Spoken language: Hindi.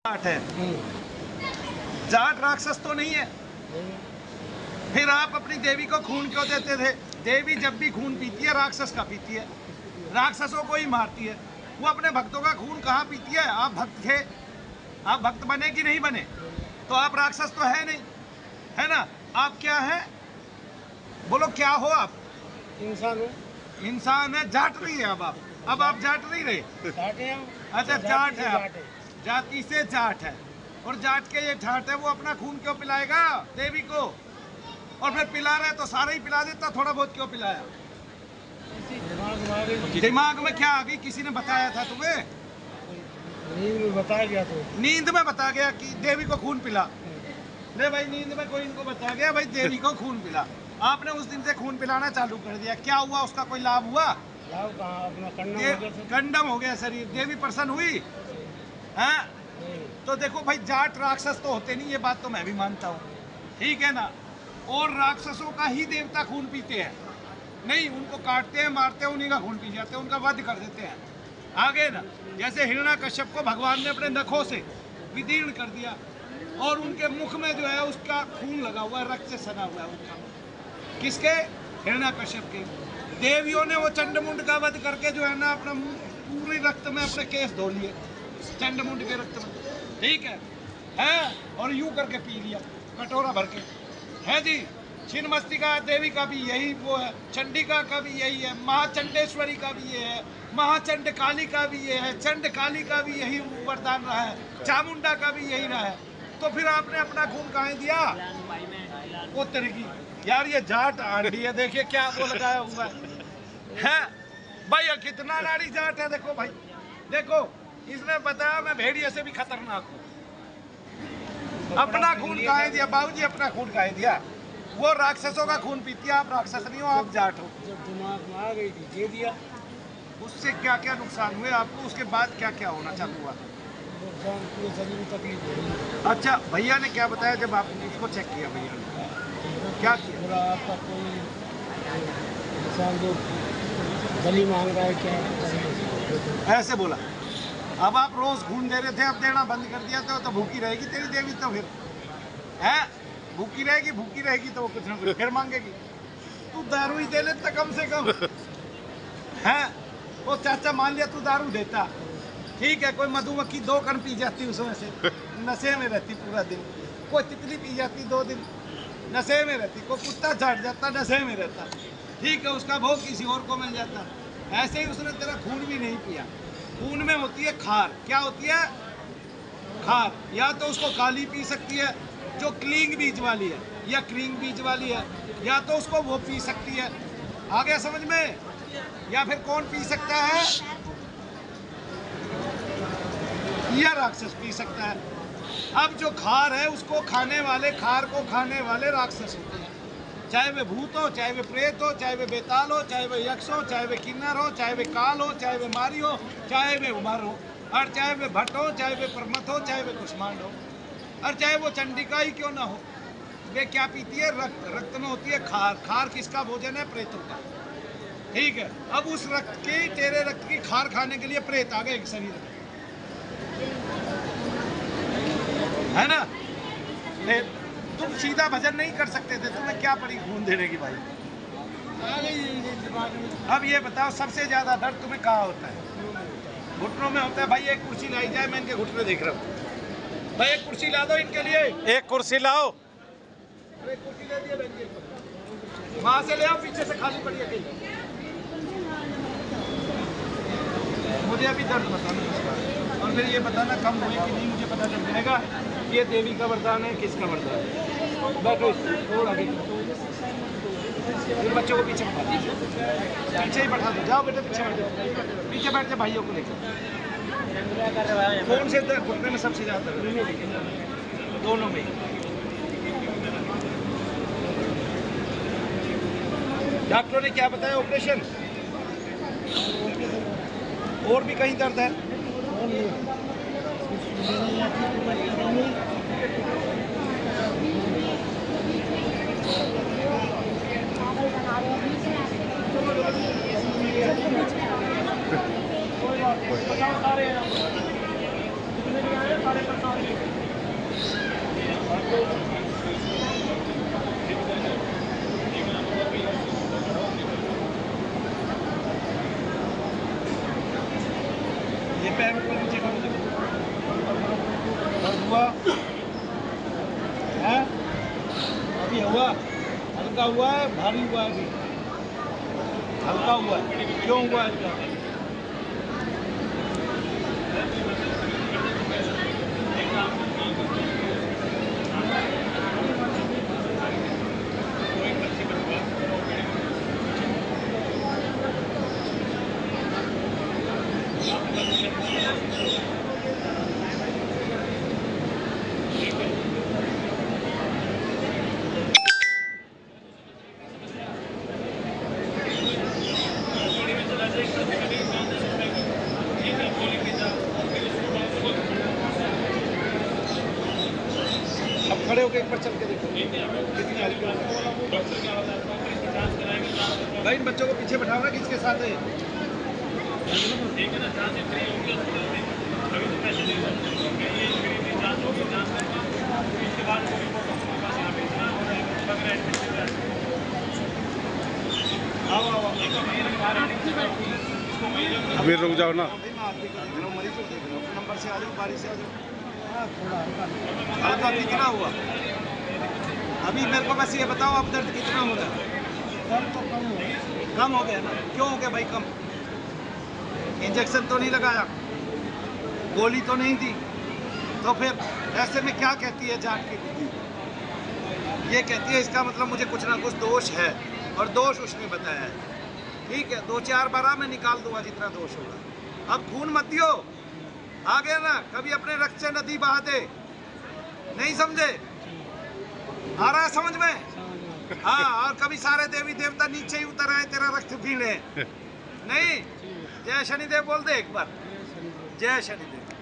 जाट है। जाट राक्षस तो नहीं है। फिर आप अपनी देवी को खून क्यों देते थे? देवी जब भी खून पीती है राक्षस का पीती है, राक्षसों को ही मारती है। वो अपने भक्तों का खून कहाँ पीती है? आप भक्त थे, आप भक्त बने कि नहीं बने? तो आप राक्षस तो है नहीं, है ना? आप क्या हैं? बोलो क्या हो आप? इंसान हो। इंसान है। जाट नहीं है अब आप जाट नहीं रहे। जाट है। अच्छा जाट है आप, जाति से जाट है। और जाट के ये ठाट है, वो अपना खून क्यों पिलाएगा देवी को? और फिर पिला रहे तो सारा ही पिला देता, थोड़ा बहुत क्यों पिलाया? दिमाग में क्या आ गई? किसी ने बताया था तुम्हें? नींद में बताया गया। तो नींद में बता गया कि देवी को खून पिला। ले भाई, नींद में कोई इनको बता गया भाई देवी को खून पिला। आपने उस दिन से खून पिलाना चालू कर दिया। क्या हुआ? उसका कोई लाभ हुआ? लाभ कहाँ? अपना कंडम हो गया शरीर। देवी प्रसन्न हुई है? तो देखो भाई, जाट राक्षस तो होते नहीं, ये बात तो मैं भी मानता हूँ, ठीक है ना? और राक्षसों का ही देवता खून पीते हैं नहीं, उनको काटते हैं, मारते हैं, उन्हीं का खून पी जाते हैं, उनका वध कर देते हैं। आगे ना, जैसे हिरण्याकश्यप को भगवान ने अपने नखों से विदीर्ण कर दिया और उनके मुख में जो है उसका खून लगा हुआ है, रक्त से सना हुआ है उनका। किसके? हिरण्याकश्यप के। देवियों ने वो चंडमुंड का वध करके जो है ना अपना पूरे रक्त में अपने केस धो लिए, चंडमुंड के रक्त में, ठीक है? और यूं करके पी लिया कटोरा भर के, है जी। छिन्नमस्तिका देवी का भी यही वो है, चंडिका का भी यही है, महाचंडेश्वरी का भी ये है, महाचंड काली का भी ये है, चंड काली का भी यही वरदान रहा है, चामुंडा का भी यही रहा है। तो फिर आपने अपना खून कहाँ दिया? वो तरीकी यार, ये जाट आंटी है, देखिए क्या वो लगाया हुआ है भाई। कितना नारी जाट है, देखो भाई, देखो इसने बताया मैं भेड़िए से भी खतरनाक हूँ। अपना खून कहाँ दिया बाबूजी? अपना खून कहाँ दिया? वो राक्षसों का खून पीती है, आप राक्षस नहीं हो, आप जाट हो। जब दिमाग में आ गई थी दे दिया। उससे क्या क्या नुकसान हुए आपको? उसके बाद क्या क्या होना चालू हुआ? पूरे शरीर में तकलीफ हो रही। अच्छा, भैया ने क्या बताया जब आपने इसको चेक किया? भैया ने क्या किया? बोला आपका कोई इंसान जो बलि मांग रहा है क्या? ऐसे बोला। अब आप रोज खून दे रहे थे, अब देना बंद कर दिया तो भूखी रहेगी तेरी देवी? तो फिर है भूखी रहेगी तो वो कुछ ना कुछ फिर मांगेगी। तू दारू ही दे लेता कम से कम, है? वो चाचा मान लिया तू दारू देता, ठीक है, कोई मधुमक्खी 2 कण पी जाती उसमें से, नशे में रहती पूरा दिन, कोई तितली पी जाती 2 दिन, नशे में रहती, कोई कुत्ता झाड़ जाता, नशे में रहता, ठीक है, उसका भोग किसी और को मिल जाता। ऐसे ही उसने तेरा खून भी नहीं पिया। खून में होती है खार। क्या होती है? खार। या तो उसको काली पी सकती है जो क्लींग बीज वाली है, या क्रींग बीज वाली है, या तो उसको वो पी सकती है। आ गया समझ में? या फिर कौन पी सकता है? या राक्षस पी सकता है। अब जो खार है उसको खाने वाले, खार को खाने वाले राक्षस होते हैं, चाहे वे भूत हो, चाहे वे प्रेत हो, चाहे वे बेताल हो, चाहे वे यक्ष हो, चाहे वे किन्नर हो, चाहे वे काल हो, चाहे वे मारी हो, चाहे वे उमर हो, और चाहे वे भट्ट हो, चाहे वे परमत हो, चाहे वे कुष्मांड हो, और चाहे वो चंडिका ही क्यों ना हो। वे क्या पीती है? रक्त। रक्त में होती है खार। खार किसका भोजन है? प्रेतों का, ठीक है। अब उस रक्त की, तेरे रक्त की खार खाने के लिए प्रेत आ गए एक शरीर में, है ना? तुम सीधा भजन नहीं कर सकते थे, तुम्हें क्या पड़ी खून देने की भाई? अब ये बताओ, सबसे ज्यादा दर्द तुम्हें कहाँ होता है? घुटनों में होता है। भाई एक कुर्सी लाई जाए, मैं इनके घुटने देख रहा हूँ। भाई एक कुर्सी ला दो इनके लिए, एक कुर्सी लाओ। एक कुर्सी ले दिया बहन जी, वहां से ले आओ, पीछे से खाली पड़ी है कहीं। मुझे अभी दर्द बताना इसका, और फिर ये बताना कम हुई कि नहीं, मुझे पता चल जाएगा ये देवी का वरदान है किसका वरदान है। बैठो थोड़ा आगे, फिर बच्चों को पीछे बैठा दीजिए, पीछे ही बैठा दो, जाओ बेटे पीछे बैठ जाओ, पीछे बैठ जाओ, भाइयों को लेकर। कौन से घुटने में सबसे ज्यादा दर्द? दोनों में। डॉक्टरों ने क्या बताया? ऑपरेशन? और भी कहीं दर्द है? हुआ है, अभी हुआ, हल्का हुआ है, भारी हुआ है, अभी हल्का हुआ है, क्यों हुआ हल्का? अब खड़े होकर एक बार चल के देखो कितनी हल्की है। भाई इन बच्चों को पीछे बैठाओ ना, किसके साथ है? आओ आओ अभी रुक जाओ ना। भाई मैं आदमी को देख रहा हूँ, मरीज को देख रहा हूँ, नंबर से आ जाओ, बारी से आ जाओ। थोड़ा हल्का हल्का कितना हुआ? अभी मेरे को बस ये बताओ, अब दर्द कितना हो रहा है? दर्द तो कम है। कम हो गया ना? क्यों हो गया भाई कम? इंजेक्शन तो नहीं लगाया, गोली तो नहीं दी, तो फिर ऐसे में क्या कहती है जांच की बुद्धि? ये कहती है इसका मतलब मुझे कुछ ना कुछ दोष है, और दोष उसने बताया है। ठीक है, 2-4 बार मैं निकाल दूंगा जितना दोष होगा। अब खून मत दियो, आ गया ना? कभी अपने रक्त से नदी बहा दे, नहीं समझे? आ रहा है समझ में? हाँ, और कभी सारे देवी देवता नीचे ही उतर आए तेरा रक्त पी ले, नहीं? जय शनिदेव बोल दे एक बार, जय शनिदेव।